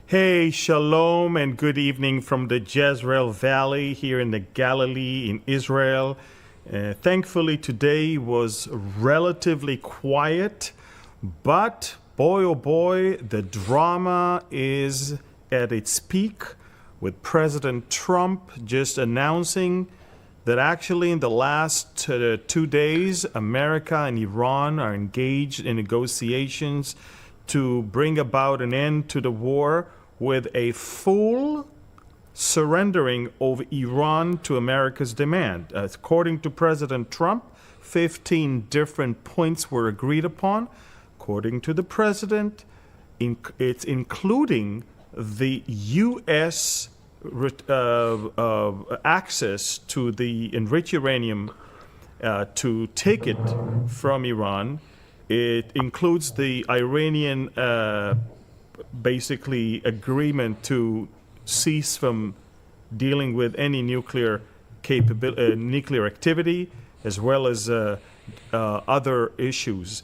Hey, shalom and good evening from the Jezreel Valley here in the Galilee in Israel. Thankfully, today was relatively quiet, but boy, oh boy, the drama is at its peak with President Trump just announcing that actually in the last 2 days, America and Iran are engaged in negotiations to bring about an end to the war with a full surrendering of Iran to America's demand. According to President Trump, 15 different points were agreed upon. According to the president, it's including the U.S. Access to the enriched uranium to take it from Iran. It includes the Iranian basically agreement to cease from dealing with any nuclear nuclear activity, as well as other issues.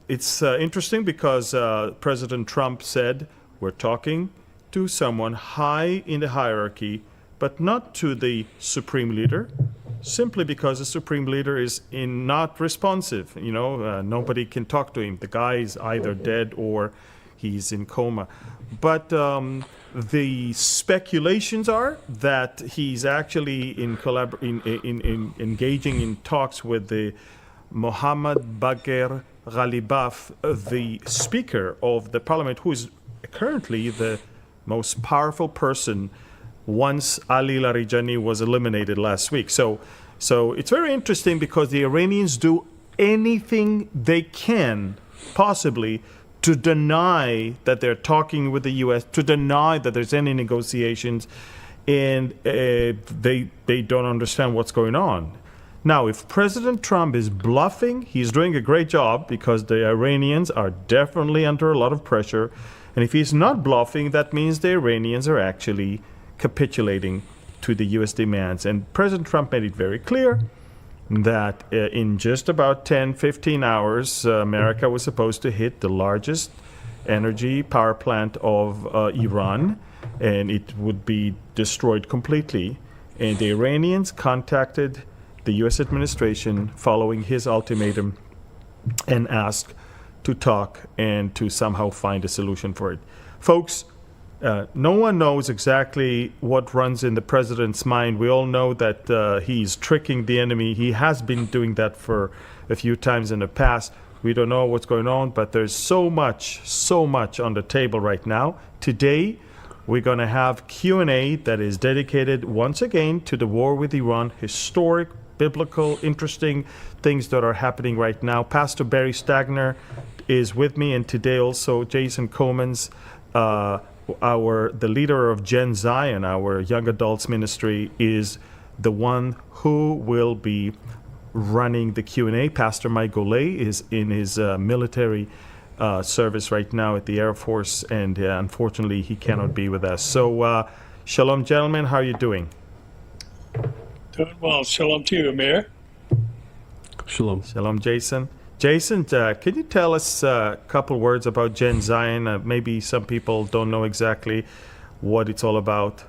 It's interesting because President Trump said we're talking to someone high in the hierarchy, but not to the supreme leader, simply because the supreme leader is not responsive. Nobody can talk to him. The guy is either dead or he's in coma. But the speculations are that he's actually engaging in talks with the Mohammad Bagher Ghalibaf, the Speaker of the Parliament, who is currently the most powerful person once Ali Larijani was eliminated last week. So it's very interesting because the Iranians do anything they can possibly to deny that they're talking with the U.S., to deny that there's any negotiations, and they don't understand what's going on. Now, if President Trump is bluffing, he's doing a great job because the Iranians are definitely under a lot of pressure. And if he's not bluffing, that means the Iranians are actually capitulating to the U.S. demands. And President Trump made it very clear that in just about 10, 15 hours, America was supposed to hit the largest energy power plant of Iran, and it would be destroyed completely. And the Iranians contacted the U.S. administration following his ultimatum and asked to talk and to somehow find a solution for it. Folks, no one knows exactly what runs in the president's mind. We all know that he's tricking the enemy. He has been doing that for a few times in the past. We don't know what's going on, but there's so much on the table right now. Today, we're going to have Q&A that is dedicated once again to the war with Iran, historic, biblical, interesting things that are happening right now. Pastor Barry Stagner is with me, and today also Jason Comans, the leader of Gen Zion, our young adults ministry, is the one who will be running the Q&A. Pastor Mike Golay is in his military service right now at the Air Force, and unfortunately he cannot be with us. So shalom, gentlemen. How are you doing? Doing well. Shalom to you, Amir. Shalom. Shalom, Jason. Jason, can you tell us a couple words about Gen Zion? Maybe some people don't know exactly what it's all about.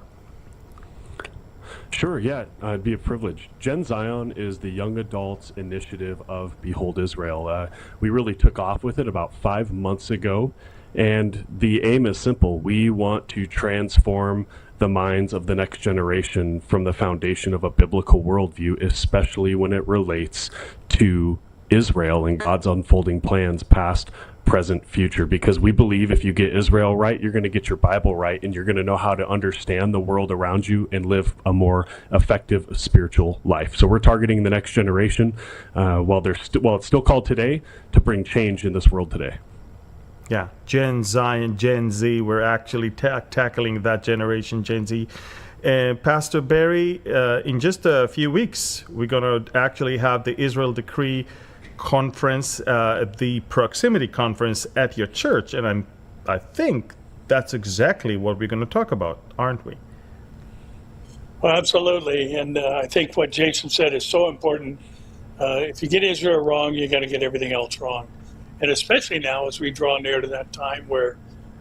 Sure, yeah, it'd be a privilege. Gen Zion is the young adults initiative of Behold Israel. We really took off with it about 5 months ago, and the aim is simple. We want to transform the minds of the next generation from the foundation of a biblical worldview, especially when it relates to Israel and God's unfolding plans, past, present, future, because we believe if you get Israel right, you're going to get your Bible right, and you're going to know how to understand the world around you and live a more effective spiritual life. So we're targeting the next generation, while it's still called today, to bring change in this world today. Yeah, Gen Zion, Gen Z, we're actually tackling that generation, Gen Z. And Pastor Barry, in just a few weeks, we're going to actually have the Israel Decree Conference, the Proximity Conference at your church. And I think that's exactly what we're going to talk about, aren't we? Well, absolutely. And I think what Jason said is so important. If you get Israel wrong, you got to get everything else wrong. And especially now as we draw near to that time where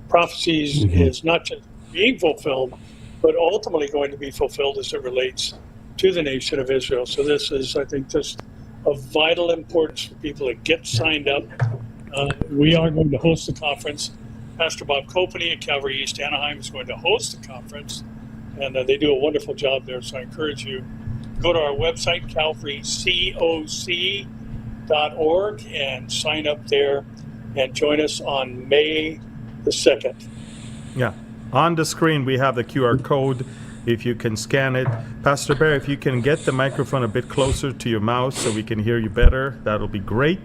prophecies is not just being fulfilled, but ultimately going to be fulfilled as it relates to the nation of Israel. So this is, I think, just of vital importance for people to get signed up. We are going to host the conference. Pastor Bob Copany at Calvary East Anaheim is going to host the conference, and they do a wonderful job there. So I encourage you, go to our website, calvarycoc.org, and sign up there and join us on May the 2nd. Yeah. On the screen, we have the QR code. If you can scan it. Pastor Barry, if you can get the microphone a bit closer to your mouth so we can hear you better, that'll be great.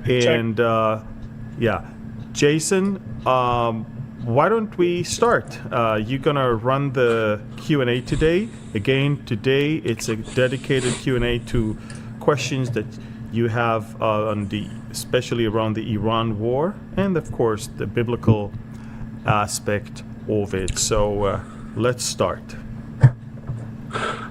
And Jason, why don't we start? You're going to run the Q&A today. Again, today it's a dedicated Q&A to questions that you have especially around the Iran war and, of course, the biblical aspect of it. So let's start.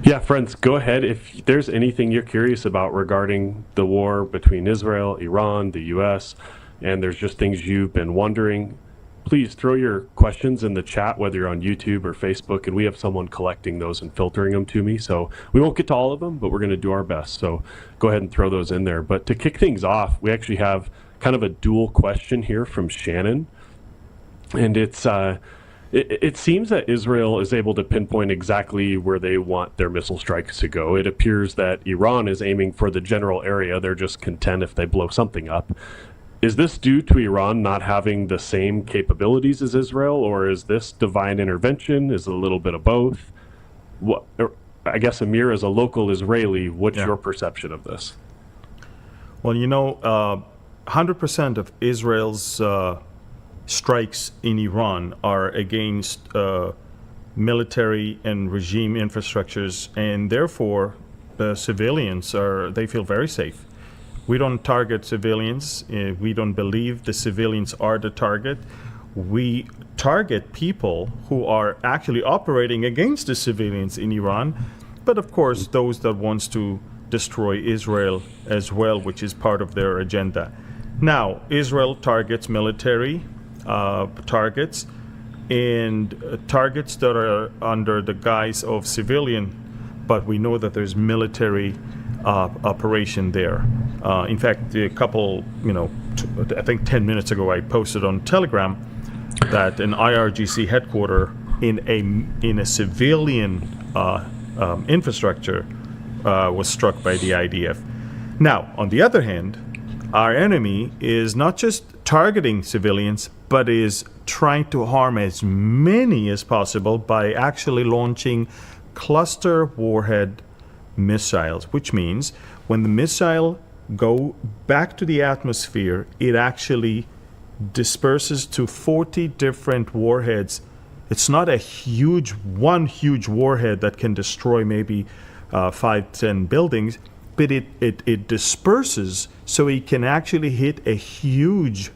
Yeah, friends, go ahead. If there's anything you're curious about regarding the war between Israel, Iran, the U.S., and there's just things you've been wondering, please throw your questions in the chat, whether you're on YouTube or Facebook, and we have someone collecting those and filtering them to me. So we won't get to all of them, but we're going to do our best. So go ahead and throw those in there. But to kick things off, we actually have kind of a dual question here from Shannon. And it seems that Israel is able to pinpoint exactly where they want their missile strikes to go. It appears that Iran is aiming for the general area. They're just content if they blow something up. Is this due to Iran not having the same capabilities as Israel, or is this divine intervention? Is it a little bit of both? I guess, Amir, as a local Israeli, what's your perception of this? Well, 100% of Israel's strikes in Iran are against military and regime infrastructures, and therefore the civilians they feel very safe. We don't target civilians. We don't believe the civilians are the target. We target people who are actually operating against the civilians in Iran, but of course those that wants to destroy Israel as well, which is part of their agenda. Now, Israel targets military targets and targets that are under the guise of civilian, but we know that there's military operation there. In fact, a couple, I think 10 minutes ago, I posted on Telegram that an IRGC headquarters in a civilian infrastructure was struck by the IDF. Now, on the other hand, our enemy is not just targeting civilians, but is trying to harm as many as possible by actually launching cluster warhead missiles, which means when the missile go back to the atmosphere, it actually disperses to 40 different warheads. It's not one huge warhead that can destroy maybe 5-10 buildings, but it disperses so it can actually hit a huge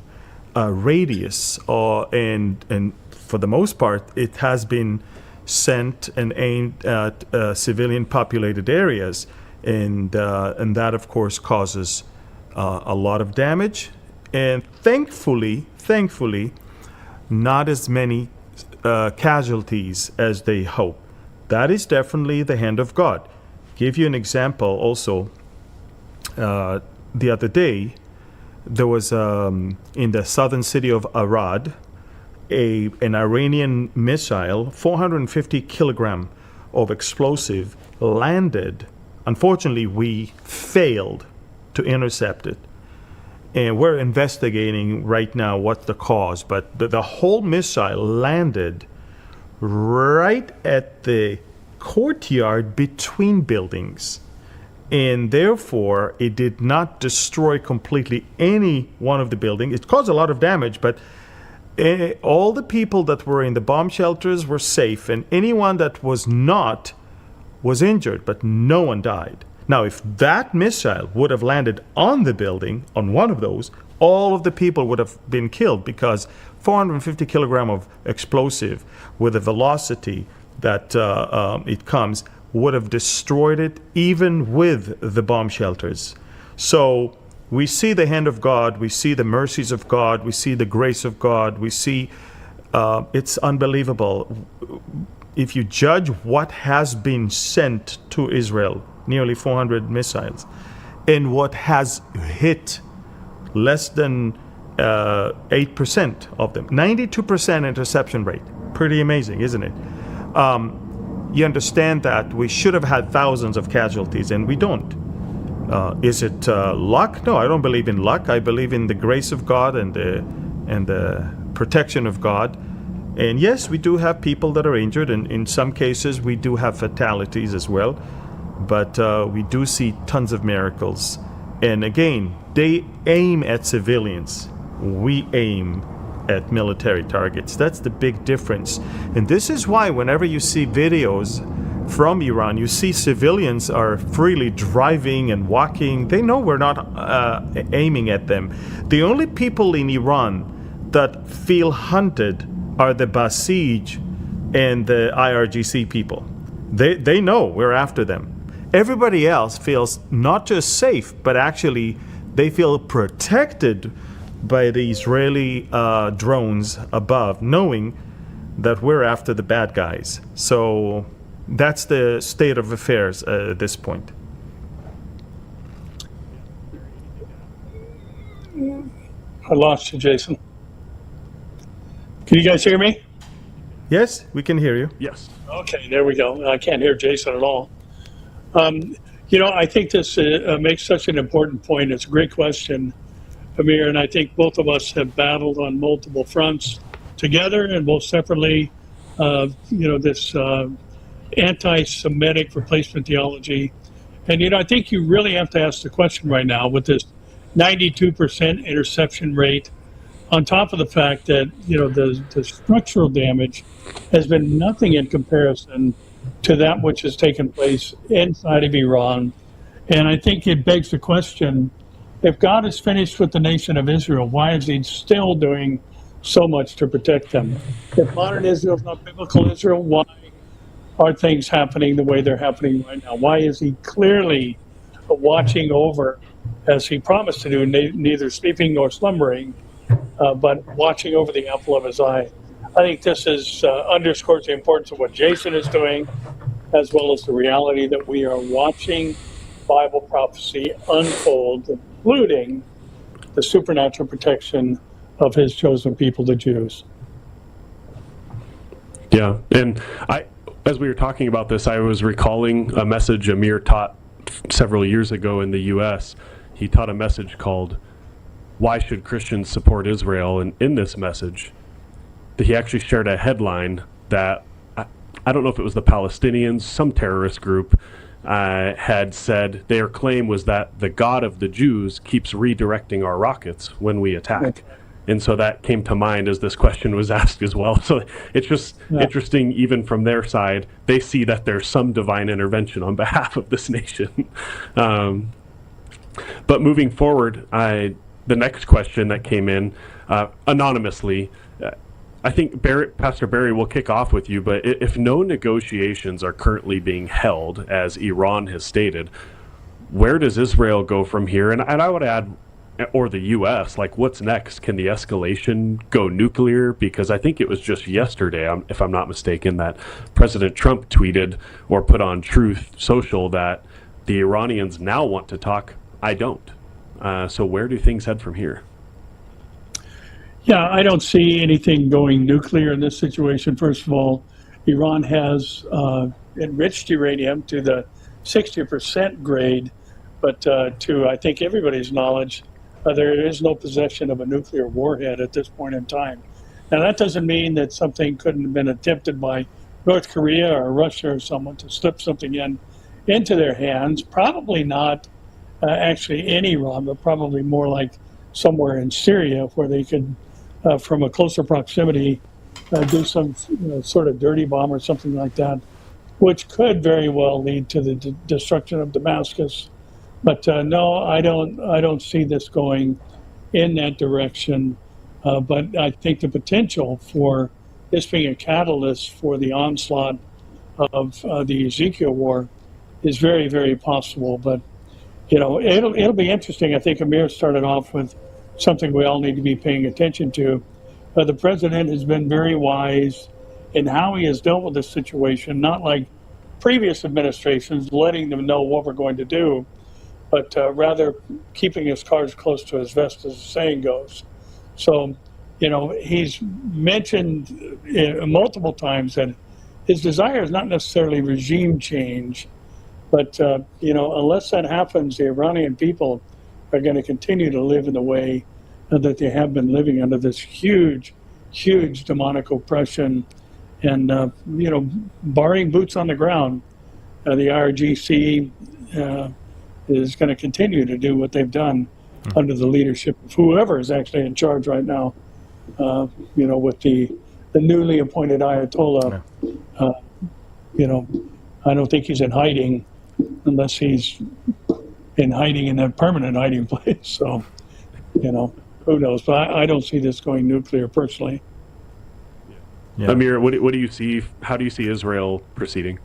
radius, and for the most part, it has been sent and aimed at civilian populated areas, and that of course causes a lot of damage, and thankfully, not as many casualties as they hope. That is definitely the hand of God. Give you an example also. The other day, there was in the southern city of Arad, an Iranian missile, 450 kilogram of explosive, landed. Unfortunately, we failed to intercept it. And we're investigating right now what's the cause. But the whole missile landed right at the courtyard between buildings. And therefore, it did not destroy completely any one of the buildings. It caused a lot of damage, but all the people that were in the bomb shelters were safe, and anyone that was not was injured, but no one died. Now, if that missile would have landed on the building, on one of those, all of the people would have been killed, because 450 kilogram of explosive with the velocity that it comes would have destroyed it, even with the bomb shelters. So we see the hand of God, we see the mercies of God, we see the grace of God, we see it's unbelievable. If you judge what has been sent to Israel, nearly 400 missiles, and what has hit, less than 8% of them, 92% interception rate. Pretty amazing, isn't it? You understand that we should have had thousands of casualties, and we don't. Is it luck? No, I don't believe in luck. I believe in the grace of God and the protection of God. And yes, we do have people that are injured, and in some cases we do have fatalities as well. But we do see tons of miracles. And again, they aim at civilians. We aim at military targets. That's the big difference. And this is why whenever you see videos from Iran, you see civilians are freely driving and walking. They know we're not aiming at them. The only people in Iran that feel hunted are the Basij and the IRGC people. They know we're after them. Everybody else feels not just safe, but actually they feel protected by the Israeli drones above, knowing that we're after the bad guys. So that's the state of affairs at this point. I lost you, Jason. Can you guys hear me? Yes, we can hear you. Yes. Okay, there we go. I can't hear Jason at all. I think this makes such an important point. It's a great question, Amir, and I think both of us have battled on multiple fronts together and both separately. This anti-Semitic replacement theology. And, I think you really have to ask the question right now with this 92% interception rate, on top of the fact that, the structural damage has been nothing in comparison to that which has taken place inside of Iran. And I think it begs the question, if God is finished with the nation of Israel, why is he still doing so much to protect them? If modern Israel is not biblical Israel, why are things happening the way they're happening right now? Why is he clearly watching over, as he promised to do, neither sleeping nor slumbering, but watching over the apple of his eye? I think this underscores the importance of what Jason is doing, as well as the reality that we are watching Bible prophecy unfold, including the supernatural protection of his chosen people, the Jews. Yeah, and as we were talking about this, I was recalling a message Amir taught several years ago in the U.S. He taught a message called, "Why Should Christians Support Israel?" And in this message, he actually shared a headline that, I don't know if it was the Palestinians, some terrorist group, had said their claim was that the God of the Jews keeps redirecting our rockets when we attack. And so that came to mind as this question was asked as well. So it's just interesting, even from their side, they see that there's some divine intervention on behalf of this nation. But moving forward, the next question that came in anonymously, I think Pastor Barry will kick off with you, but if no negotiations are currently being held, as Iran has stated, where does Israel go from here? And I would add, or the U.S., like, what's next? Can the escalation go nuclear? Because I think it was just yesterday, if I'm not mistaken, that President Trump tweeted or put on Truth Social that the Iranians now want to talk. I don't. So where do things head from here? Yeah, I don't see anything going nuclear in this situation. First of all, Iran has enriched uranium to the 60% grade, but to, I think, everybody's knowledge, there is no possession of a nuclear warhead at this point in time. Now, that doesn't mean that something couldn't have been attempted by North Korea or Russia or someone to slip something into their hands. Probably not actually in Iran, but probably more like somewhere in Syria, where they could, from a closer proximity, do some sort of dirty bomb or something like that, which could very well lead to the destruction of Damascus. But no, I don't see this going in that direction. But I think the potential for this being a catalyst for the onslaught of the Ezekiel War is very, very possible. But it'll be interesting. I think Amir started off with something we all need to be paying attention to. the president has been very wise in how he has dealt with this situation, not like previous administrations letting them know what we're going to do, but rather keeping his cards close to his vest, as the saying goes. So, he's mentioned multiple times that his desire is not necessarily regime change, but, unless that happens, the Iranian people are going to continue to live in the way that they have been living under this huge, huge demonic oppression. And, barring boots on the ground, the IRGC is going to continue to do what they've done under the leadership of whoever is actually in charge right now, with the newly appointed Ayatollah. I don't think he's in hiding unless he's in hiding in a permanent hiding place. So, who knows? But I don't see this going nuclear personally. Yeah. Amir, what do you see? How do you see Israel proceeding?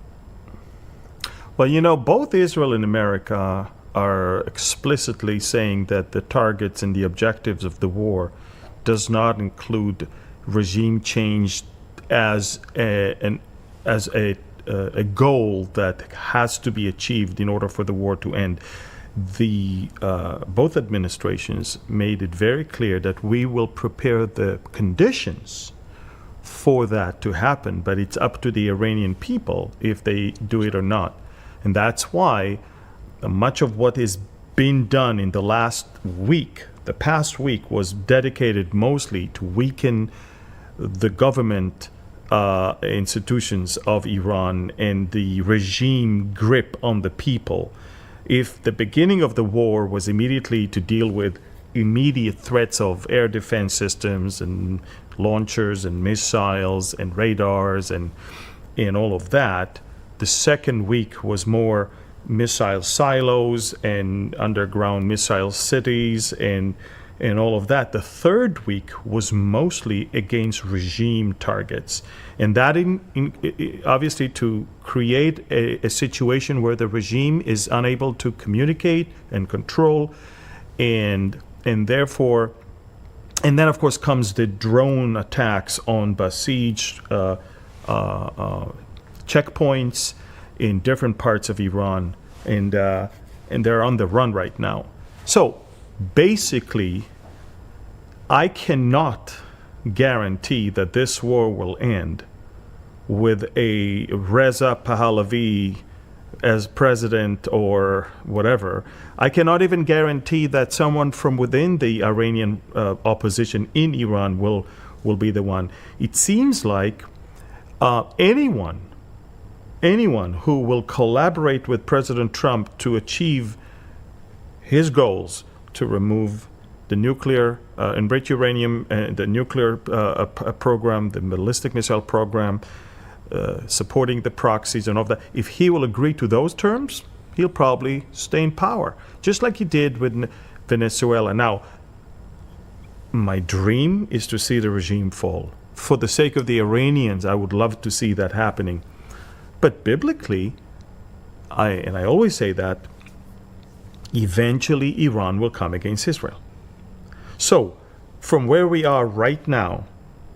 Well, both Israel and America are explicitly saying that the targets and the objectives of the war does not include regime change as a goal that has to be achieved in order for the war to end. Both administrations made it very clear that we will prepare the conditions for that to happen, but it's up to the Iranian people if they do it or not. And that's why much of what is being done in the past week, was dedicated mostly to weaken the government institutions of Iran and the regime grip on the people. If the beginning of the war was immediately to deal with immediate threats of air defense systems and launchers and missiles and radars and all of that, the second week was more missile silos and underground missile cities and all of that. The third week was mostly against regime targets, and that obviously to create a situation where the regime is unable to communicate and control, and therefore, and then of course comes the drone attacks on besieged checkpoints in different parts of Iran, and they're on the run right now. So basically, I cannot guarantee that this war will end with a Reza Pahlavi as president or whatever. I cannot even guarantee that someone from within the Iranian opposition in Iran will be the one. It seems like anyone who will collaborate with President Trump to achieve his goals to remove the nuclear, enrich uranium, the nuclear program, the ballistic missile program, supporting the proxies and all of that, if he will agree to those terms, he'll probably stay in power, just like he did with Venezuela. Now, my dream is to see the regime fall. For the sake of the Iranians, I would love to see that happening. But biblically, I always say that, eventually Iran will come against Israel. So, from where we are right now,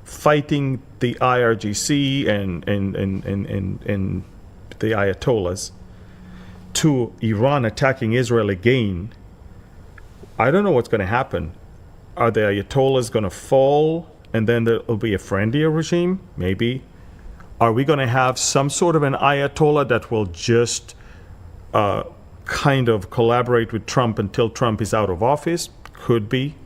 fighting the IRGC and the Ayatollahs, to Iran attacking Israel again, I don't know what's going to happen. Are the Ayatollahs going to fall and then there will be a friendlier regime? Maybe. Are we going to have some sort of an Ayatollah that will just kind of collaborate with Trump until Trump is out of office? Could be.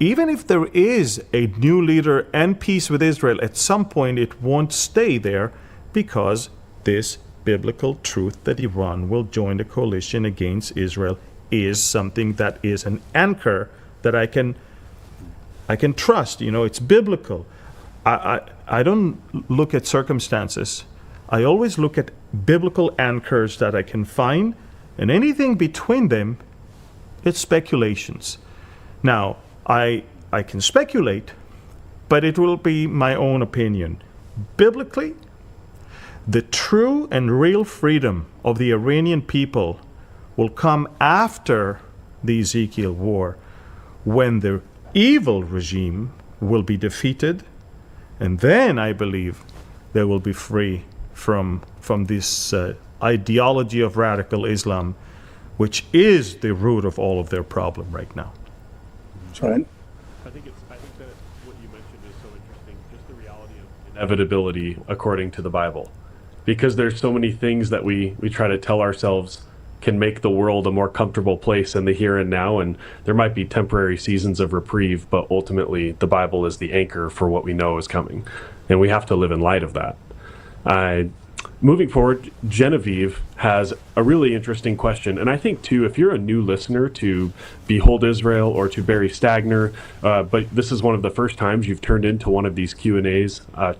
Even if there is a new leader and peace with Israel, at some point it won't stay there, because this biblical truth that Iran will join the coalition against Israel is something that is an anchor that I can trust. It's biblical. I don't look at circumstances. I always look at biblical anchors that I can find, and anything between them, it's speculations. Now, I can speculate, but it will be my own opinion. Biblically, the true and real freedom of the Iranian people will come after the Ezekiel war, when the evil regime will be defeated, and then I believe they will be free from this ideology of radical Islam, which is the root of all of their problem right now. That's right. I think that what you mentioned is so interesting, just the reality of inevitability according to the Bible. Because there's so many things that we try to tell ourselves can make the world a more comfortable place in the here and now, and there might be temporary seasons of reprieve, but ultimately the Bible is the anchor for what we know is coming, and we have to live in light of that. Moving forward, Genevieve has a really interesting question, and I think too, if you're a new listener to Behold Israel or to Barry Stagner, but this is one of the first times you've tuned into one of these Q&As, I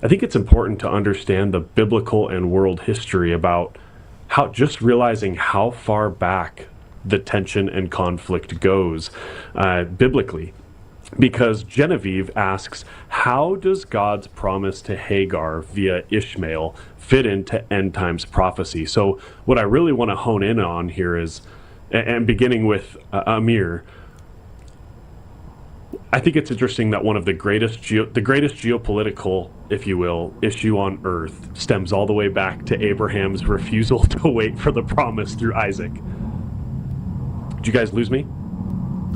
think it's important to understand the biblical and world history about how, just realizing how far back the tension and conflict goes biblically. Because Genevieve asks, how does God's promise to Hagar via Ishmael fit into end times prophecy? So what I really want to hone in on here is, and beginning with Amir, I think it's interesting that one of the greatest geopolitical, if you will, issue on earth stems all the way back to Abraham's refusal to wait for the promise through Isaac. Did you guys lose me?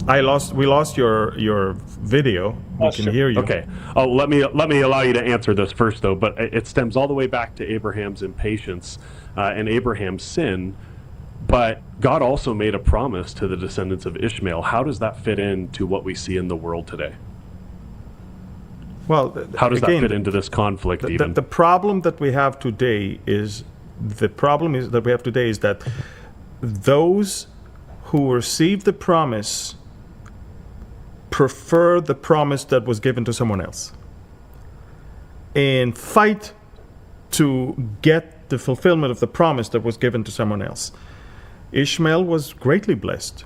We lost your video. We can hear you. Okay. Oh, let me allow you to answer this first, though. But it stems all the way back to Abraham's impatience and Abraham's sin. But God also made a promise to the descendants of Ishmael. How does that fit into what we see in the world today? Well, how does that fit into this conflict? The problem that we have today is that those who receive the promise prefer the promise that was given to someone else and fight to get the fulfillment of the promise that was given to someone else. Ishmael was greatly blessed.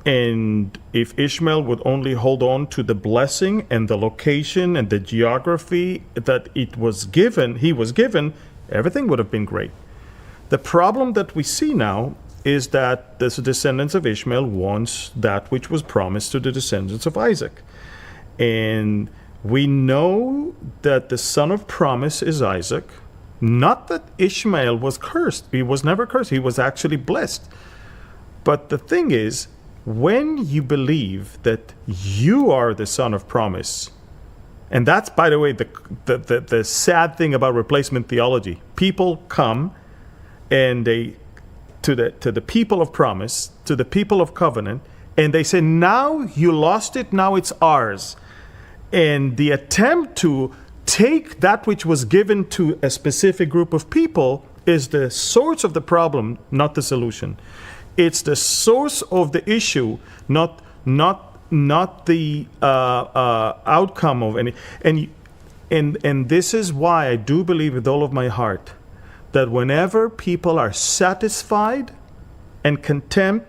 And if Ishmael would only hold on to the blessing and the location and the geography that he was given, everything would have been great. The problem that we see now is that the descendants of Ishmael wants that which was promised to the descendants of Isaac. And we know that the son of promise is Isaac. Not that Ishmael was cursed. He was never cursed. He was actually blessed. But the thing is, when you believe that you are the son of promise, and that's, by the way, the sad thing about replacement theology. People come and they to the people of promise, to the people of covenant, and they say, now you lost it, now it's ours. And the attempt to take that which was given to a specific group of people is the source of the problem, not the solution. It's the source of the issue, not the outcome of any. And this is why I do believe with all of my heart that whenever people are satisfied and content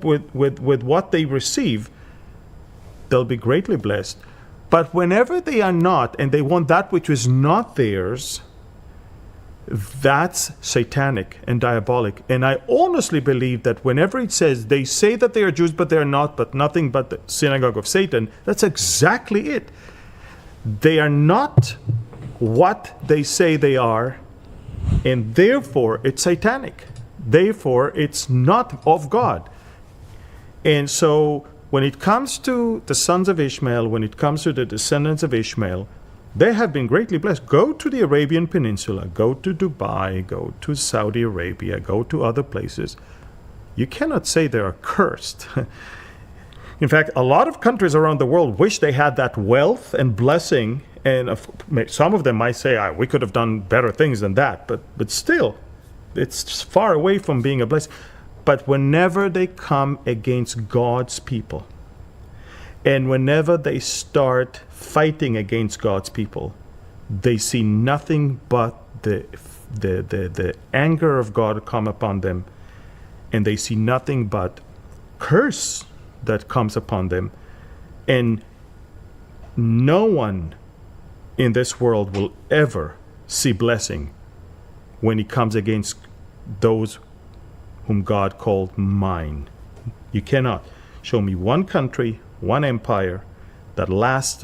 with what they receive, they'll be greatly blessed. But whenever they are not, and they want that which is not theirs, that's satanic and diabolic. And I honestly believe that whenever it says they say that they are Jews, but they are not, but nothing but the synagogue of Satan, that's exactly it. They are not what they say they are, and therefore it's satanic. Therefore, it's not of God. And so when it comes to the sons of Ishmael, when it comes to the descendants of Ishmael, they have been greatly blessed. Go to the Arabian Peninsula, go to Dubai, go to Saudi Arabia, go to other places. You cannot say they are cursed. In fact, a lot of countries around the world wish they had that wealth and blessing, and some of them might say, we could have done better things than that, but still, it's far away from being a blessing. But whenever they come against God's people, and whenever they start fighting against God's people, they see nothing but the anger of God come upon them, and they see nothing but curse that comes upon them. And no one in this world will ever see blessing when he comes against those whom God called mine. You cannot show me one country, one empire that lasts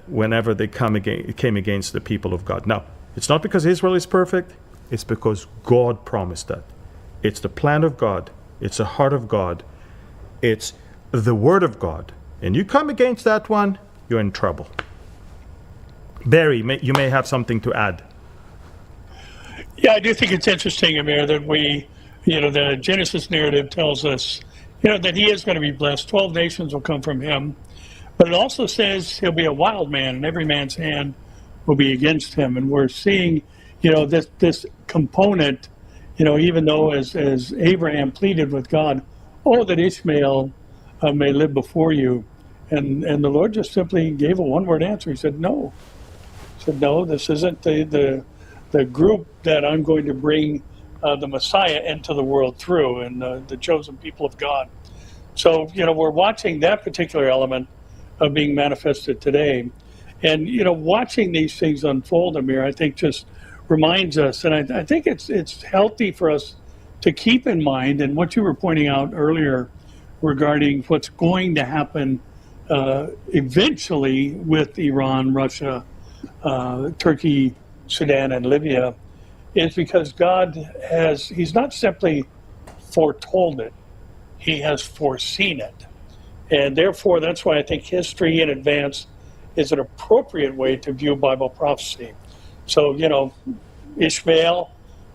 whenever they came against the people of God. Now, it's not because Israel is perfect, it's because God promised that. It's the plan of God, it's the heart of God, it's the word of God. And you come against that one, you're in trouble. Barry, you may have something to add. Yeah, I do think it's interesting, Amir, that the Genesis narrative tells us, that he is going to be blessed. 12 nations will come from him. But it also says he'll be a wild man, and every man's hand will be against him. And we're seeing, this component, even though as Abraham pleaded with God, oh, that Ishmael may live before you. And the Lord just simply gave a one-word answer. He said, no. He said, no, this isn't the group that I'm going to bring the Messiah into the world through, and the chosen people of God. So, we're watching that particular element of being manifested today. And, watching these things unfold, Amir, I think just reminds us, and I think it's healthy for us to keep in mind, and what you were pointing out earlier regarding what's going to happen eventually with Iran, Russia, Turkey, Sudan, and Libya, is because he's not simply foretold it, he has foreseen it. And therefore, that's why I think history in advance is an appropriate way to view Bible prophecy. So, Ishmael,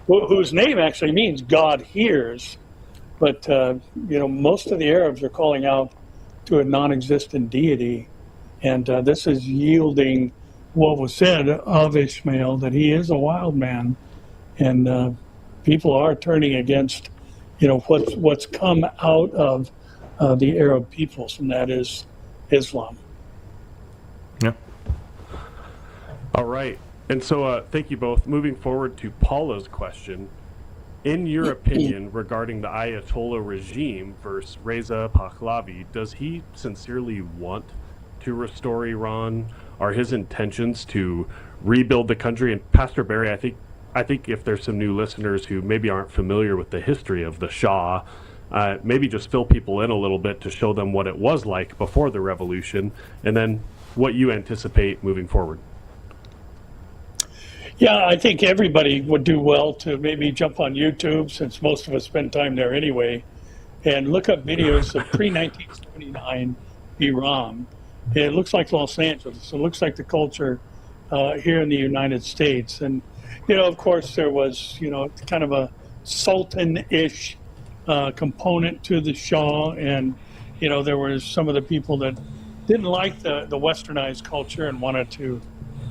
whose name actually means God hears, but, most of the Arabs are calling out to a non-existent deity. And this is yielding what was said of Ishmael, that he is a wild man. And people are turning against, what's come out of the Arab peoples, and that is Islam. Yeah. All right. And so thank you both. Moving forward to Paula's question. In your opinion, regarding the Ayatollah regime versus Reza Pahlavi, does he sincerely want to restore Iran? Are his intentions to rebuild the country? And Pastor Barry, I think if there's some new listeners who maybe aren't familiar with the history of the Shah, maybe just fill people in a little bit to show them what it was like before the revolution, and then what you anticipate moving forward. Yeah, I think everybody would do well to maybe jump on YouTube, since most of us spend time there anyway, and look up videos of pre-1979 Iran. It looks like Los Angeles. It looks like the culture here in the United States. And, of course, there was, kind of a sultan-ish component to the Shah. And, there was some of the people that didn't like the westernized culture and wanted to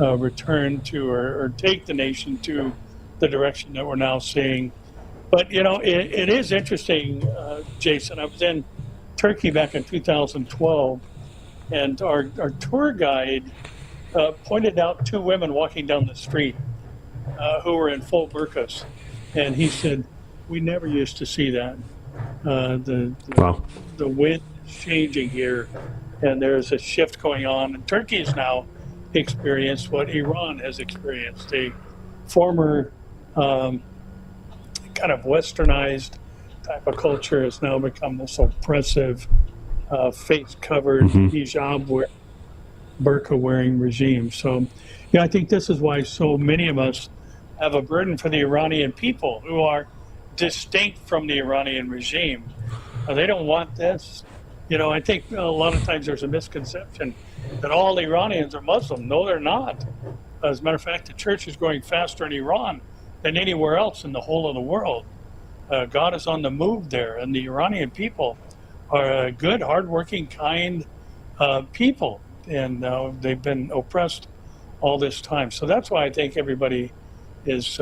return to or take the nation to the direction that we're now seeing. But, it is interesting, Jason. I was in Turkey back in 2012, and our tour guide pointed out two women walking down the street who were in full burqas. And he said, we never used to see that. Wow. The wind is changing here, and there's a shift going on. And Turkey has now experienced what Iran has experienced. A former kind of westernized type of culture has now become this oppressive, face-covered, hijab-wearing, burqa-wearing regime. So, I think this is why so many of us have a burden for the Iranian people who are distinct from the Iranian regime. They don't want this. I think a lot of times there's a misconception that all Iranians are Muslim. No, they're not. As a matter of fact, the church is growing faster in Iran than anywhere else in the whole of the world. God is on the move there, and the Iranian people are a good, hardworking, kind people, and they've been oppressed all this time. So that's why I think everybody is,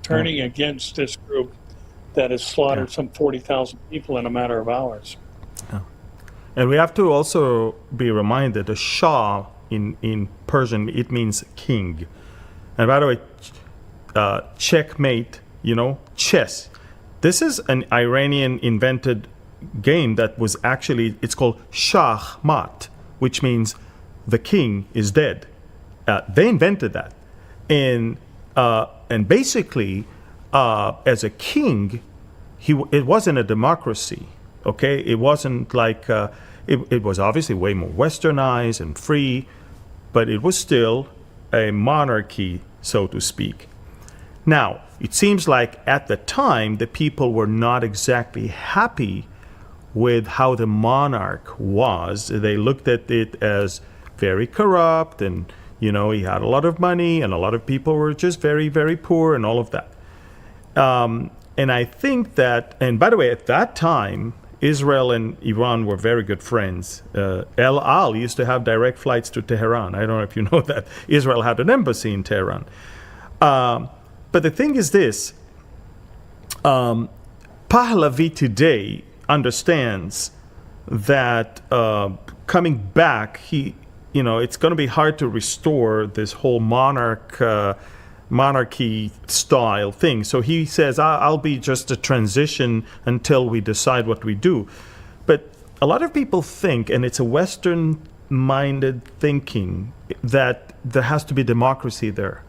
turning against this group that has slaughtered some 40,000 people in a matter of hours. And we have to also be reminded, the Shah in Persian, it means king. And by the way, checkmate, chess. This is an Iranian invented game that was actually, it's called Shahmat, which means the king is dead. They invented that. And basically, as a king, it wasn't a democracy, okay? It wasn't like, It was obviously way more westernized and free, but it was still a monarchy, so to speak. Now, it seems like at the time, the people were not exactly happy with how the monarch was. They looked at it as very corrupt, and, he had a lot of money, and a lot of people were just very, very poor, and all of that. And I think that, and by the way, at that time, Israel and Iran were very good friends. El Al used to have direct flights to Tehran. I don't know if you know that. Israel had an embassy in Tehran. But the thing is this, Pahlavi today understands that coming back, it's going to be hard to restore this whole monarchy style thing. So he says, I'll be just a transition until we decide what we do. But a lot of people think, and it's a Western-minded thinking, that there has to be democracy there.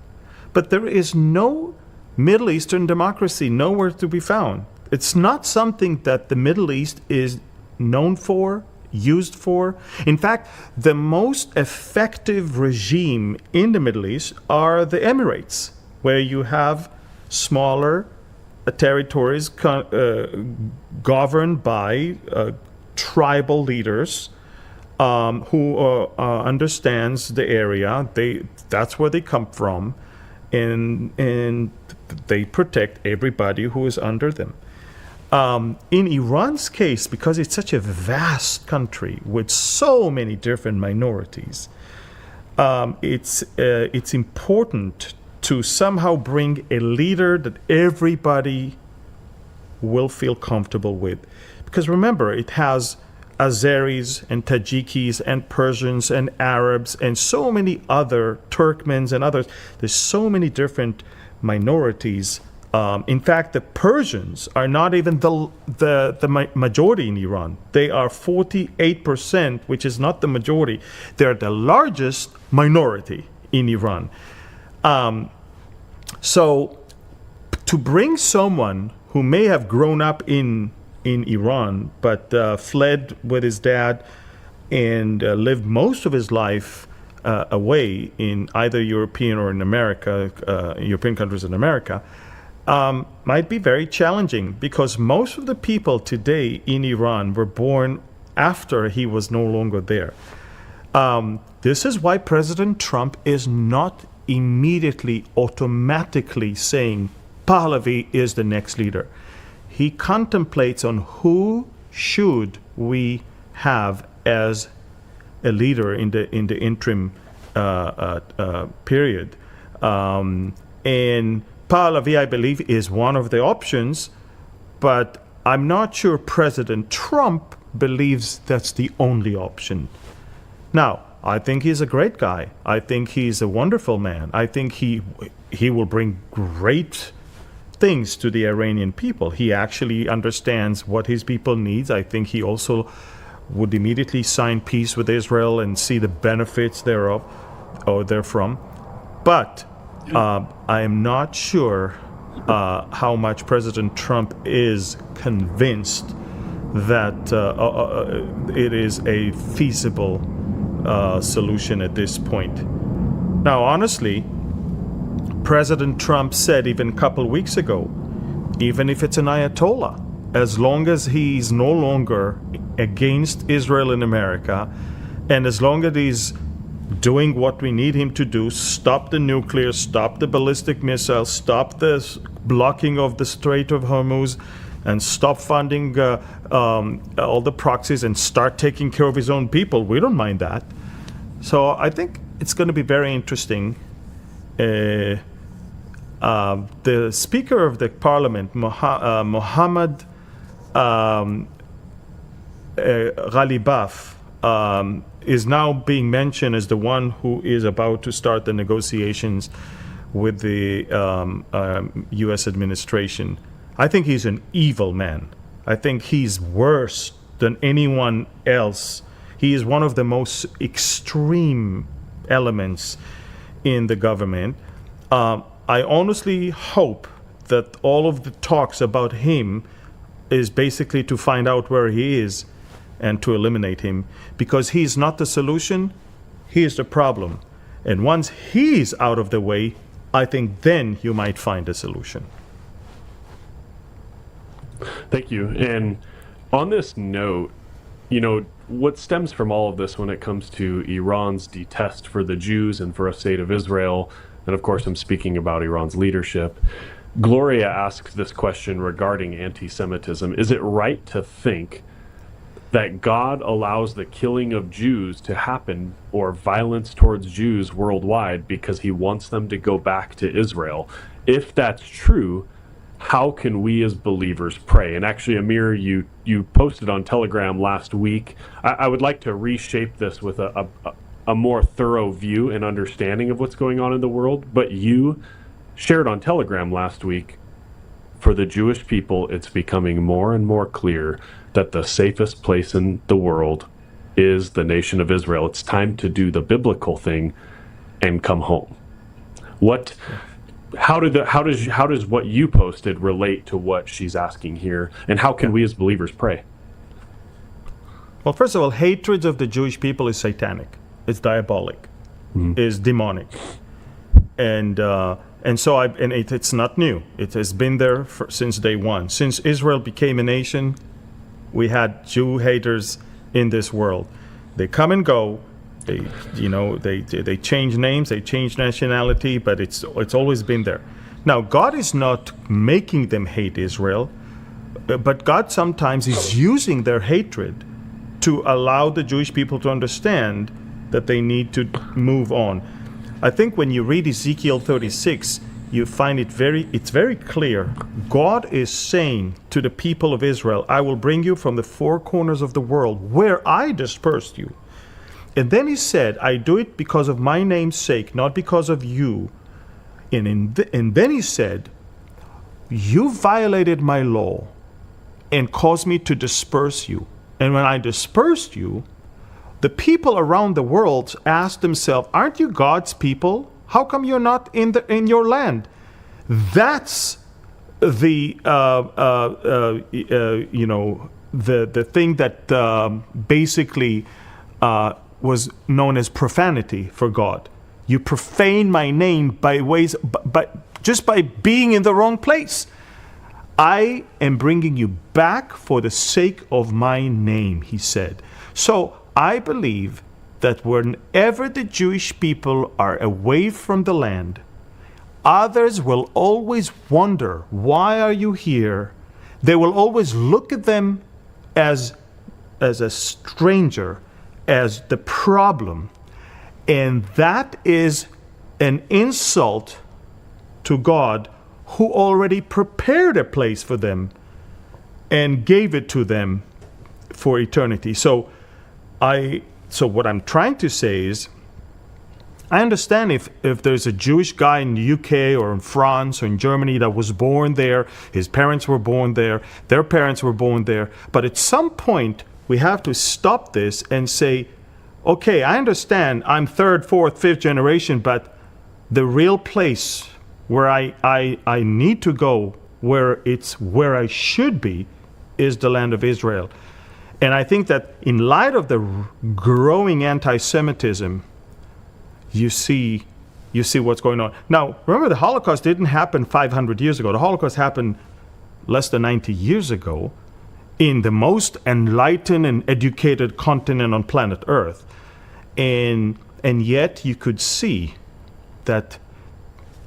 But there is no Middle Eastern democracy, nowhere to be found. It's not something that the Middle East is known for, used for. In fact, the most effective regime in the Middle East are the Emirates, where you have smaller territories governed by tribal leaders who understands the area. That's where they come from, and they protect everybody who is under them. In Iran's case, because it's such a vast country with so many different minorities, it's important to somehow bring a leader that everybody will feel comfortable with. Because remember, it has Azeris and Tajikis and Persians and Arabs and so many other Turkmens and others. There's so many different minorities. In fact, the Persians are not even the majority in Iran. They are 48%, which is not the majority. They're the largest minority in Iran. So to bring someone who may have grown up in Iran, but fled with his dad and lived most of his life away in either European or in America, European countries in America, might be very challenging, because most of the people today in Iran were born after he was no longer there. This is why President Trump is not immediately, automatically saying Pahlavi is the next leader. He contemplates on who should we have as a leader in the interim period. And Pahlavi, I believe, is one of the options, but I'm not sure President Trump believes that's the only option. Now, I think he's a great guy. I think he's a wonderful man. I think he will bring great things to the Iranian people. He actually understands what his people needs. I think he also would immediately sign peace with Israel and see the benefits thereof or therefrom. But I am not sure how much President Trump is convinced that it is a feasible solution at this point. Now, honestly, President Trump said even a couple of weeks ago, even if it's an Ayatollah, as long as he's no longer against Israel in America, and as long as he's doing what we need him to do, stop the nuclear, stop the ballistic missiles, stop the blocking of the Strait of Hormuz, and stop funding all the proxies and start taking care of his own people, we don't mind that. So I think it's going to be very interesting. The Speaker of the Parliament, Mohammad Ghalibaf, is now being mentioned as the one who is about to start the negotiations with the U.S. administration. I think he's an evil man. I think he's worse than anyone else. He is one of the most extreme elements in the government. I honestly hope that all of the talks about him is basically to find out where he is and to eliminate him, because he is not the solution, he is the problem. And once he's out of the way, I think then you might find a solution. Thank you. And on this note, what stems from all of this when it comes to Iran's detest for the Jews and for a state of Israel, and of course I'm speaking about Iran's leadership, Gloria asks this question regarding anti-Semitism. Is it right to think that God allows the killing of Jews to happen, or violence towards Jews worldwide, because he wants them to go back to Israel? If that's true, how can we as believers pray? And actually, Amir, you posted on Telegram last week. I would like to reshape this with a more thorough view and understanding of what's going on in the world. But you shared on Telegram last week, for the Jewish people, it's becoming more and more clear that the safest place in the world is the nation of Israel. It's time to do the biblical thing and come home. How does what you posted relate to what she's asking here, and how can we as believers pray? Well, first of all, hatred of the Jewish people is satanic. It's diabolic. It's demonic. And so it's not new. It has been there since day one. Since Israel became a nation, we had Jew haters in this world. They come and go. They change names, they change nationality, but it's always been there. Now, God is not making them hate Israel, but God sometimes is using their hatred to allow the Jewish people to understand that they need to move on. I think when you read Ezekiel 36, you find it's very clear. God is saying to the people of Israel, I will bring you from the four corners of the world where I dispersed you. And then he said, I do it because of my name's sake, not because of you. And then he said, you violated my law and caused me to disperse you. And when I dispersed you, the people around the world asked themselves, aren't you God's people? How come you're not in your land? That's the thing that basically was known as profanity for God. You profane my name just by being in the wrong place. I am bringing you back for the sake of my name, he said. So I believe that whenever the Jewish people are away from the land, others will always wonder, why are you here? They will always look at them as a stranger, as the problem. And that is an insult to God, who already prepared a place for them and gave it to them for eternity. So what I'm trying to say is, I understand if there's a Jewish guy in the UK or in France or in Germany that was born there, his parents were born there, their parents were born there, but at some point we have to stop this and say, okay, I understand I'm third, fourth, fifth generation, but the real place where I need to go, where I should be, is the land of Israel. And I think that in light of the growing anti-Semitism, you see what's going on. Now, remember, the Holocaust didn't happen 500 years ago. The Holocaust happened less than 90 years ago in the most enlightened and educated continent on planet Earth. And yet you could see that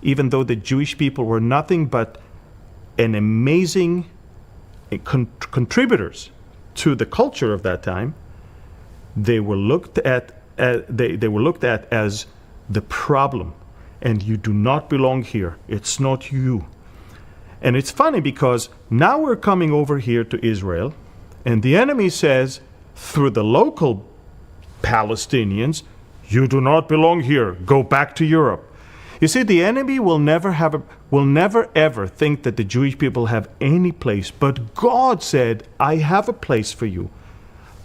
even though the Jewish people were nothing but an amazing contributors to the culture of that time, they were looked at as the problem, and you do not belong here. It's not you. And it's funny because now we're coming over here to Israel, and the enemy says through the local Palestinians, you do not belong here. Go back to Europe. You see, the enemy will never ever think that the Jewish people have any place. But God said, I have a place for you.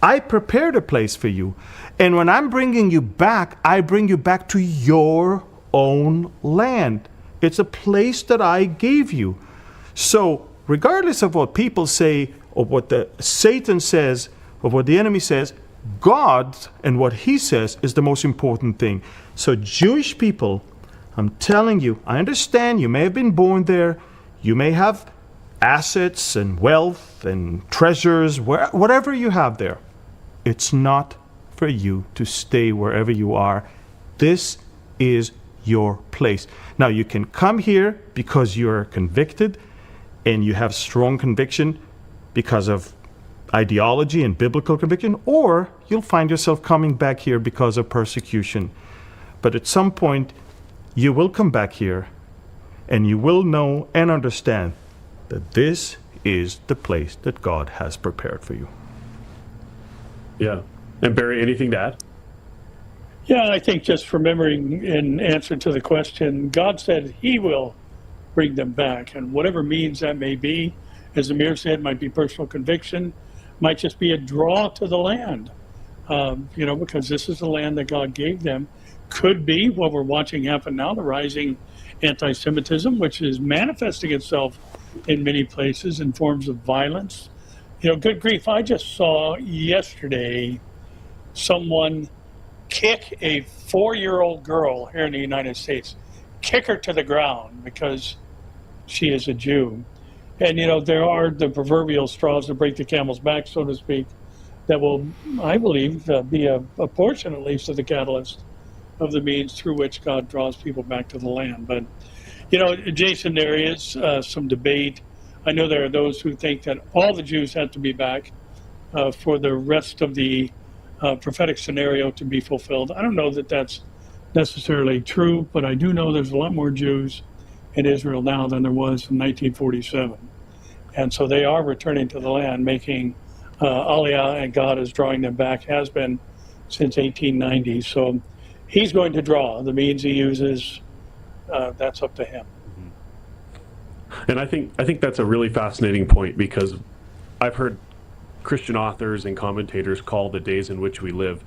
I prepared a place for you. And when I'm bringing you back, I bring you back to your own land. It's a place that I gave you. So regardless of what people say or what Satan says, of what the enemy says. God and what he says is the most important thing. So Jewish people, I'm telling you, I understand you may have been born there, you may have assets and wealth and treasures, whatever you have there. It's not for you to stay wherever you are. This is your place. Now, you can come here because you're convicted and you have strong conviction because of ideology and biblical conviction, or you'll find yourself coming back here because of persecution. But at some point, you will come back here and you will know and understand that this is the place that God has prepared for you. Yeah. And Barry, anything to add? Yeah, I think just remembering in answer to the question, God said he will bring them back. And whatever means that may be, as Amir said, might be personal conviction, might just be a draw to the land, because this is the land that God gave them. Could be what we're watching happen now, the rising anti-Semitism, which is manifesting itself in many places in forms of violence. Good grief, I just saw yesterday someone kick a 4-year-old girl here in the United States, kick her to the ground because she is a Jew. And, there are the proverbial straws that break the camel's back, so to speak, that will, I believe, be a portion, at least, of the catalyst of the means through which God draws people back to the land. But, Jason, there is some debate. I know there are those who think that all the Jews have to be back for the rest of the prophetic scenario to be fulfilled. I don't know that that's necessarily true, but I do know there's a lot more Jews in Israel now than there was in 1947. And so they are returning to the land, making Aliyah, and God is drawing them back, has been since 1890. So he's going to draw. The means he uses, that's up to him. And I think that's a really fascinating point, because I've heard Christian authors and commentators call the days in which we live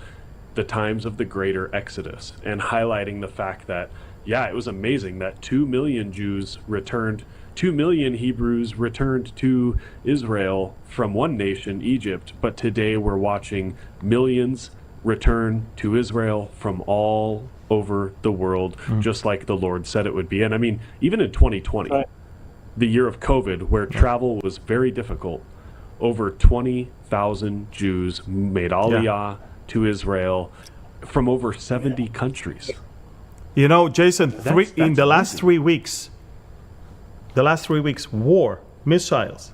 the times of the greater Exodus, and highlighting the fact that, it was amazing that 2 million Jews returned, 2 million Hebrews returned to Israel from one nation, Egypt, but today we're watching millions return to Israel from all over the world, just like the Lord said it would be. And I mean, even in 2020, right, the year of COVID, where travel was very difficult, over 20,000 Jews made Aliyah to Israel from over 70 countries. Jason, in the last 3 weeks, war, missiles,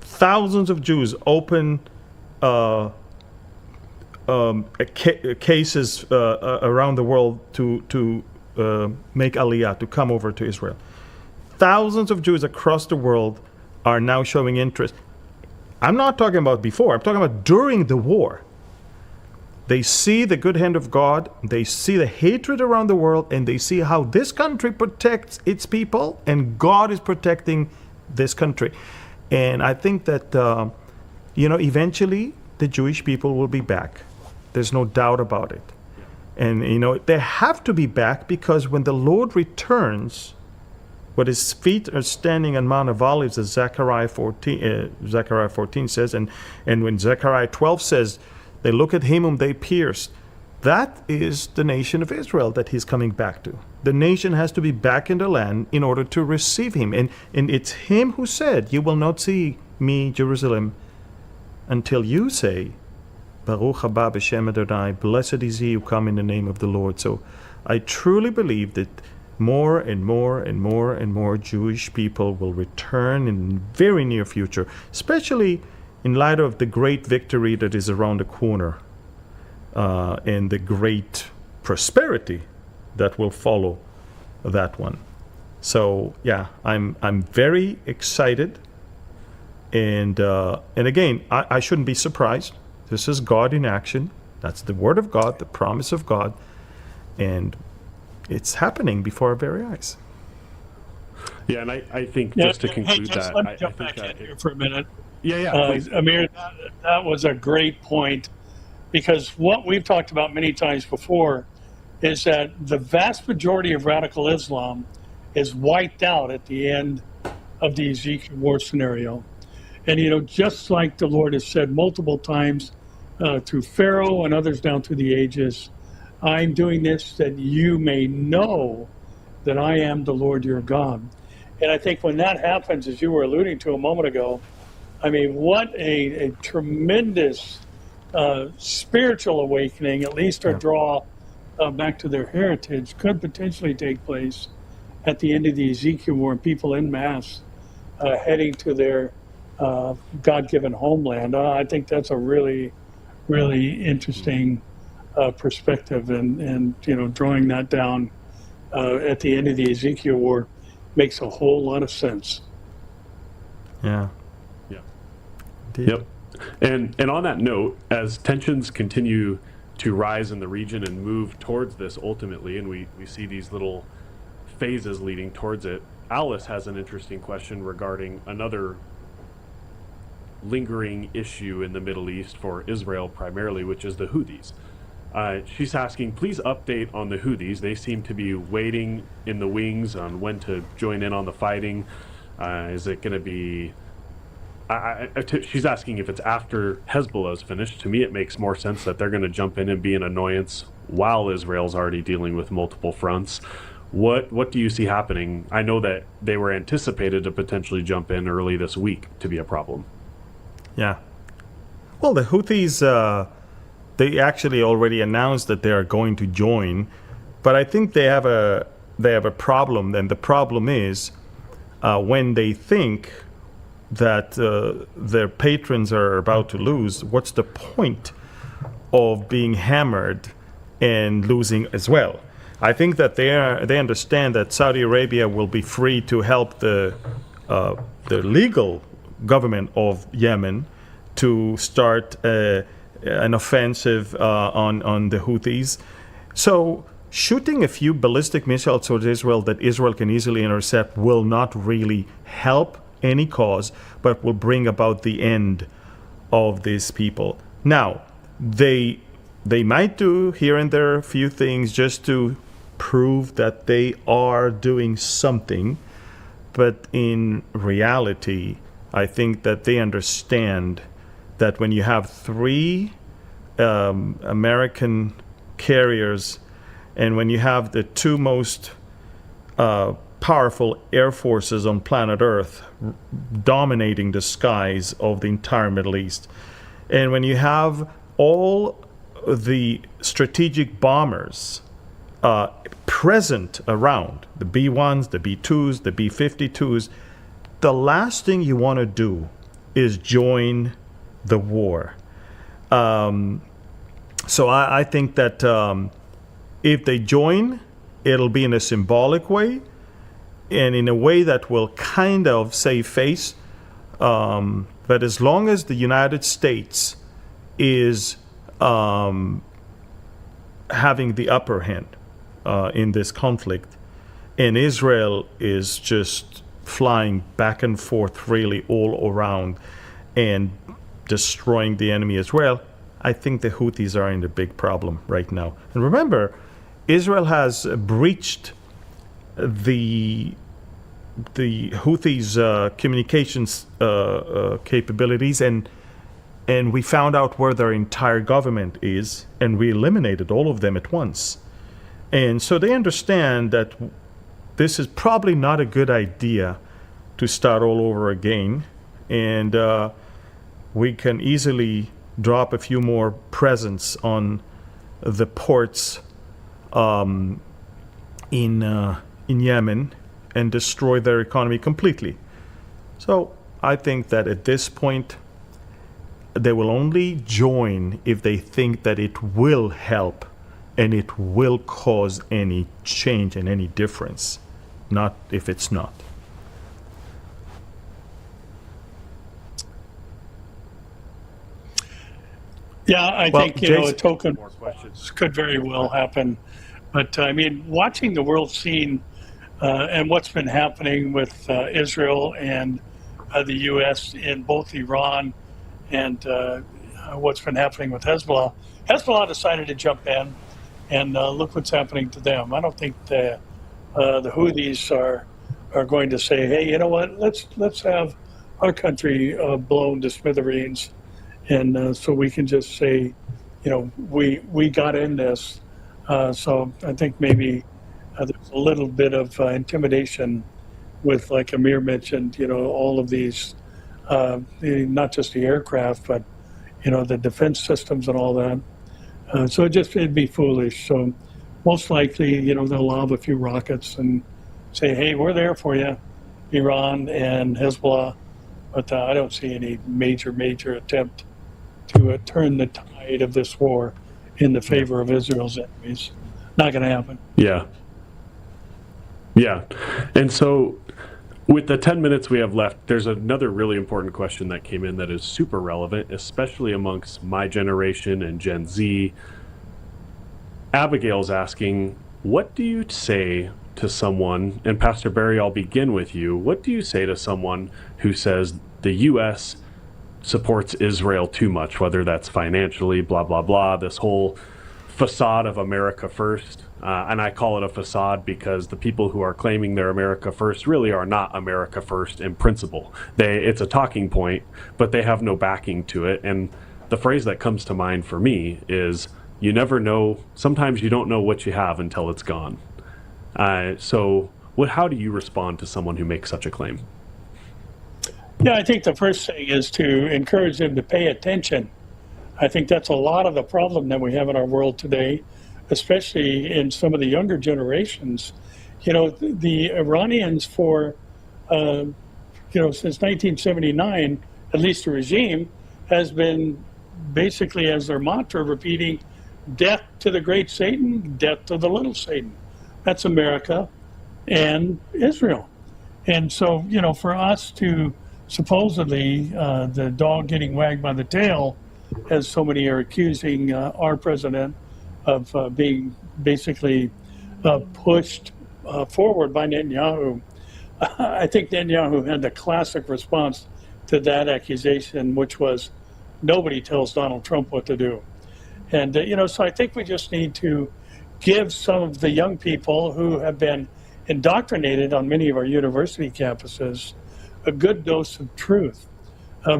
thousands of Jews open cases around the world to make Aliyah, to come over to Israel. Thousands of Jews across the world are now showing interest. I'm not talking about before, I'm talking about during the war. They see the good hand of God, they see the hatred around the world, and they see how this country protects its people, and God is protecting this country. And I think that, eventually the Jewish people will be back. There's no doubt about it. And, they have to be back, because when the Lord returns, what his feet are standing on Mount of Olives, as Zechariah 14 says, and when Zechariah 12 says, they look at him whom they pierced, that is the nation of Israel that he's coming back to. The nation has to be back in the land in order to receive him. And it's him who said, you will not see me, Jerusalem, until you say, Baruch haba b'shem Adonai, blessed is he who come in the name of the Lord. So I truly believe that more and more and more and more Jewish people will return in the very near future, especially in light of the great victory that is around the corner and the great prosperity that will follow that one. So I'm very excited, and again, I shouldn't be surprised. This is God in action. That's the word of God, the promise of God, and it's happening before our very eyes. Yeah, and I think just to conclude that, let me jump back in here for a minute. Please. Amir, that was a great point, because what we've talked about many times before is that the vast majority of radical Islam is wiped out at the end of the Ezekiel war scenario. And, just like the Lord has said multiple times through Pharaoh and others down through the ages, I'm doing this that you may know that I am the Lord your God. And I think when that happens, as you were alluding to a moment ago, I mean, what a tremendous spiritual awakening, at least or draw back to their heritage, could potentially take place at the end of the Ezekiel War, and people en masse heading to their God-given homeland. I think that's a really, really interesting perspective, and drawing that down at the end of the Ezekiel War makes a whole lot of sense. Yeah. Yeah. Indeed. Yep. And on that note, as tensions continue to rise in the region and move towards this ultimately, and we see these little phases leading towards it, Alice has an interesting question regarding another lingering issue in the Middle East for Israel primarily, which is the Houthis. She's asking, please update on the Houthis. They seem to be waiting in the wings on when to join in on the fighting. Is it going to be... she's asking if it's after Hezbollah is finished. To me, it makes more sense that they're going to jump in and be an annoyance while Israel's already dealing with multiple fronts. What do you see happening? I know that they were anticipated to potentially jump in early this week to be a problem. Yeah. Well, the Houthis, they actually already announced that they are going to join, but I think they have a problem. And the problem is when they think that their patrons are about to lose, what's the point of being hammered and losing as well? I think that they understand that Saudi Arabia will be free to help the legal government of Yemen to start an offensive on the Houthis. So shooting a few ballistic missiles towards Israel that Israel can easily intercept will not really help any cause, but will bring about the end of these people. Now, they might do here and there a few things just to prove that they are doing something, but in reality, I think that they understand that when you have three American carriers, and when you have the two most powerful air forces on planet Earth dominating the skies of the entire Middle East, and when you have all the strategic bombers present around, the B-1s, the B-2s, the B-52s, the last thing you want to do is join the war. So I think that if they join, it'll be in a symbolic way and in a way that will kind of save face. But as long as the United States is having the upper hand in this conflict, and Israel is just flying back and forth really all around and destroying the enemy as well, I think the Houthis are in the big problem right now. And remember, Israel has breached the Houthis' communications capabilities, and we found out where their entire government is, and we eliminated all of them at once. And so they understand that this is probably not a good idea to start all over again, and we can easily drop a few more presents on the ports in Yemen and destroy their economy completely. So I think that at this point, they will only join if they think that it will help and it will cause any change and any difference, not if it's not. Yeah, I think, a token More questions. could very well happen. But, I mean, watching the world scene and what's been happening with Israel and the U.S. in both Iran and what's been happening with Hezbollah, Hezbollah decided to jump in, and look what's happening to them. I don't think the Houthis are going to say, hey, you know what, let's have our country blown to smithereens. And so we can just say, we got in this. So I think maybe there's a little bit of intimidation with, like Amir mentioned, all of these, not just the aircraft, but, the defense systems and all that. So it'd be foolish. So most likely, they'll lob a few rockets and say, hey, we're there for you, Iran and Hezbollah. But I don't see any major attempt to turn the tide of this war in the favor of Israel's enemies. Not going to happen. Yeah. And so with the 10 minutes we have left, there's another really important question that came in that is super relevant, especially amongst my generation and Gen Z. Abigail's asking, what do you say to someone, and Pastor Barry, I'll begin with you. What do you say to someone who says the U.S. supports Israel too much, whether that's financially, blah, blah, blah, this whole facade of America first? And I call it a facade because the people who are claiming they're America first really are not America first in principle. It's a talking point, but they have no backing to it. And the phrase that comes to mind for me is, you never know, sometimes you don't know what you have until it's gone. So how do you respond to someone who makes such a claim? Yeah, I think the first thing is to encourage them to pay attention. I think that's a lot of the problem that we have in our world today, especially in some of the younger generations. The Iranians since 1979, at least the regime, has been basically as their mantra repeating, death to the great Satan, death to the little Satan. That's America and Israel. And so, for us to supposedly the dog getting wagged by the tail, as so many are accusing our president of being basically pushed forward by Netanyahu. I think Netanyahu had the classic response to that accusation, which was, nobody tells Donald Trump what to do. And, so I think we just need to give some of the young people who have been indoctrinated on many of our university campuses a good dose of truth.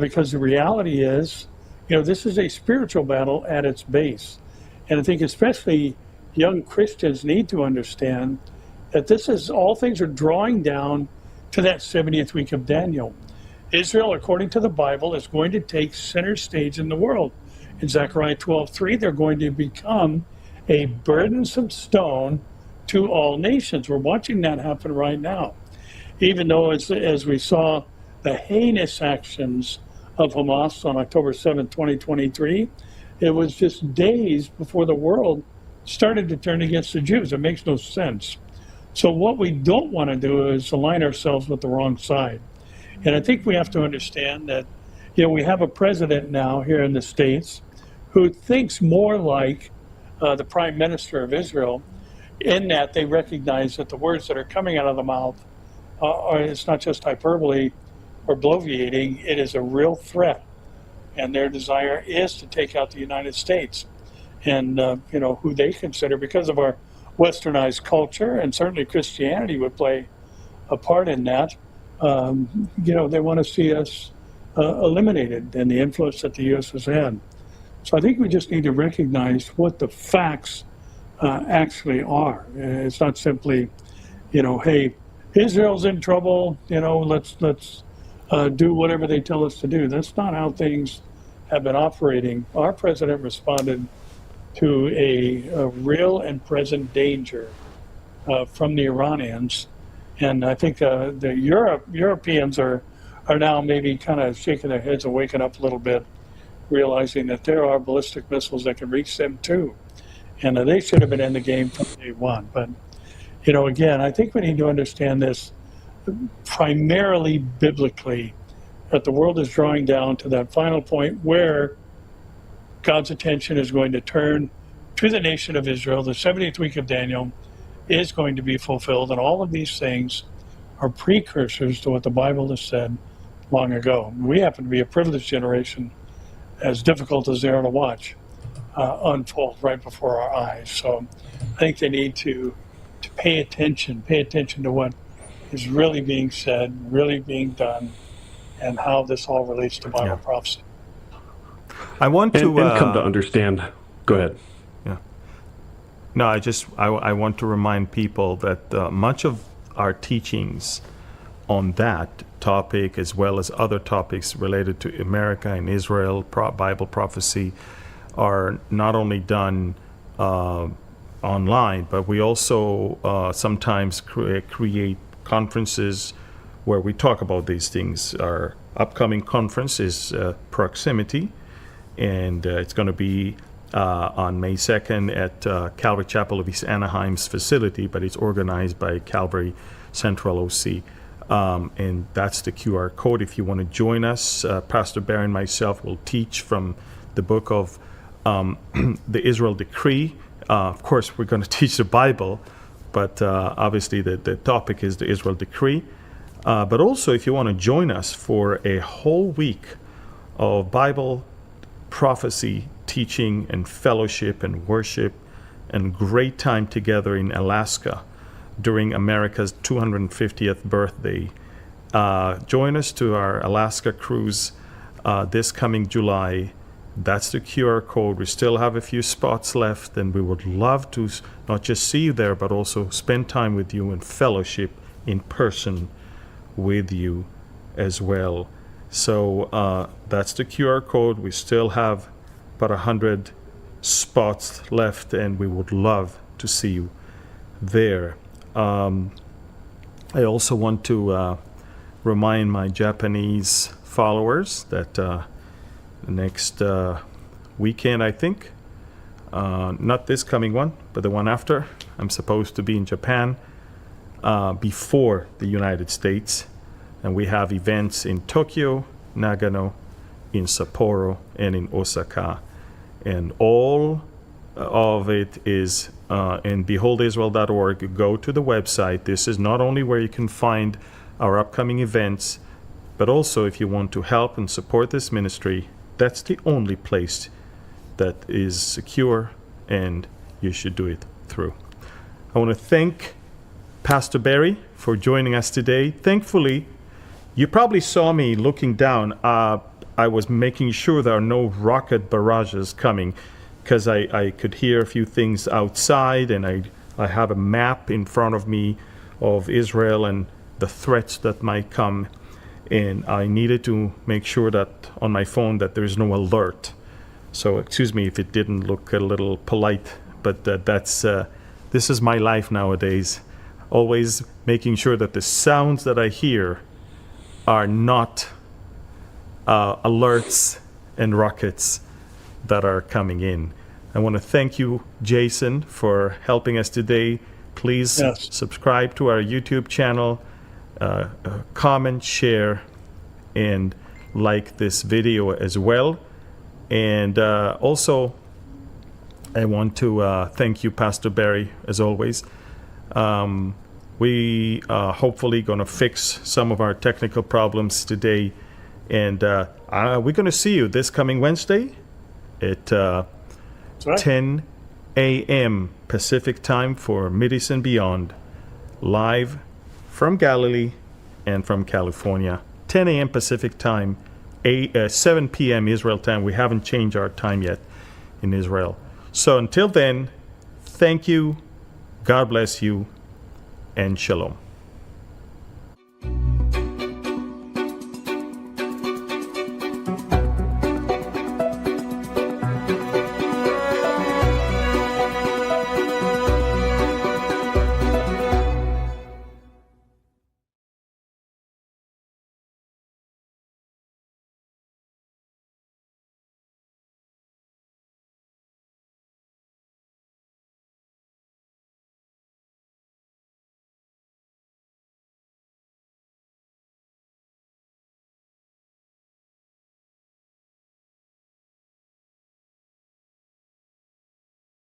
Because the reality is, this is a spiritual battle at its base. And I think especially young Christians need to understand that all things are drawing down to that 70th week of Daniel. Israel, according to the Bible, is going to take center stage in the world. In Zechariah 12:3, they're going to become a burdensome stone to all nations. We're watching that happen right now. Even though, as we saw the heinous actions of Hamas on October 7, 2023, it was just days before the world started to turn against the Jews. It makes no sense. So what we don't want to do is align ourselves with the wrong side. And I think we have to understand that, we have a president now here in the States who thinks more like the Prime Minister of Israel, in that they recognize that the words that are coming out of the mouth it's not just hyperbole or bloviating, it is a real threat. And their desire is to take out the United States. And, who they consider, because of our westernized culture, and certainly Christianity would play a part in that, they want to see us eliminated and the influence that the U.S. has had. So I think we just need to recognize what the facts actually are. It's not simply, hey, Israel's in trouble, let's do whatever they tell us to do. That's not how things have been operating. Our president responded to a real and present danger from the Iranians. And I think the Europeans are now maybe kind of shaking their heads and waking up a little bit, realizing that there are ballistic missiles that can reach them too. And they should have been in the game from day one. But, again, I think we need to understand this primarily biblically, that the world is drawing down to that final point where God's attention is going to turn to the nation of Israel. The 70th week of Daniel is going to be fulfilled, and all of these things are precursors to what the Bible has said long ago. We happen to be a privileged generation, as difficult as they are to watch unfold right before our eyes. So I think they need to pay attention to what is really being said, really being done, and how this all relates to Bible prophecy. I want to and come to understand. Go ahead. Yeah. No, I want to remind people that much of our teachings on that topic, as well as other topics related to America and Israel, Bible prophecy, are not only done online, but we also sometimes create conferences where we talk about these things. Our upcoming conference is Proximity, and it's going to be on May 2nd at Calvary Chapel of East Anaheim's facility, but it's organized by Calvary Central OC. And that's the QR code. If you want to join us, Pastor Barry and myself will teach from the book of the Israel Decree. Of course, we're going to teach the Bible, but obviously the topic is the Israel Decree. But also, if you want to join us for a whole week of Bible prophecy, teaching, and fellowship, and worship, and great time together in Alaska during America's 250th birthday, join us to our Alaska cruise this coming July. That's the QR code. We still have a few spots left, and we would love to not just see you there, but also spend time with you and fellowship in person with you as well. So that's the QR code. We still have about 100 spots left, and we would love to see you there. I also want to remind my Japanese followers that the next weekend, I think, not this coming one, but the one after, I'm supposed to be in Japan before the United States. And we have events in Tokyo, Nagano, in Sapporo, and in Osaka. And all of it is in beholdisrael.org. Go to the website. This is not only where you can find our upcoming events, but also if you want to help and support this ministry, that's the only place that is secure, and you should do it through. I want to thank Pastor Barry for joining us today. Thankfully, you probably saw me looking down. I was making sure there are no rocket barrages coming, because I could hear a few things outside, and I have a map in front of me of Israel and the threats that might come. And I needed to make sure that on my phone that there is no alert. So excuse me if it didn't look a little polite, but this is my life nowadays. Always making sure that the sounds that I hear are not alerts and rockets that are coming in. I want to thank you, Jason, for helping us today. Please subscribe to our YouTube channel, comment, share, and like this video as well. And also, I want to thank you, Pastor Barry, as always. We are hopefully going to fix some of our technical problems today. And we're going to see you this coming Wednesday at 10 a.m. Pacific time for Mideast and Beyond, live from Galilee and from California. 10 a.m. Pacific time, 7 p.m. Israel time. We haven't changed our time yet in Israel. So until then, thank you, God bless you, and shalom.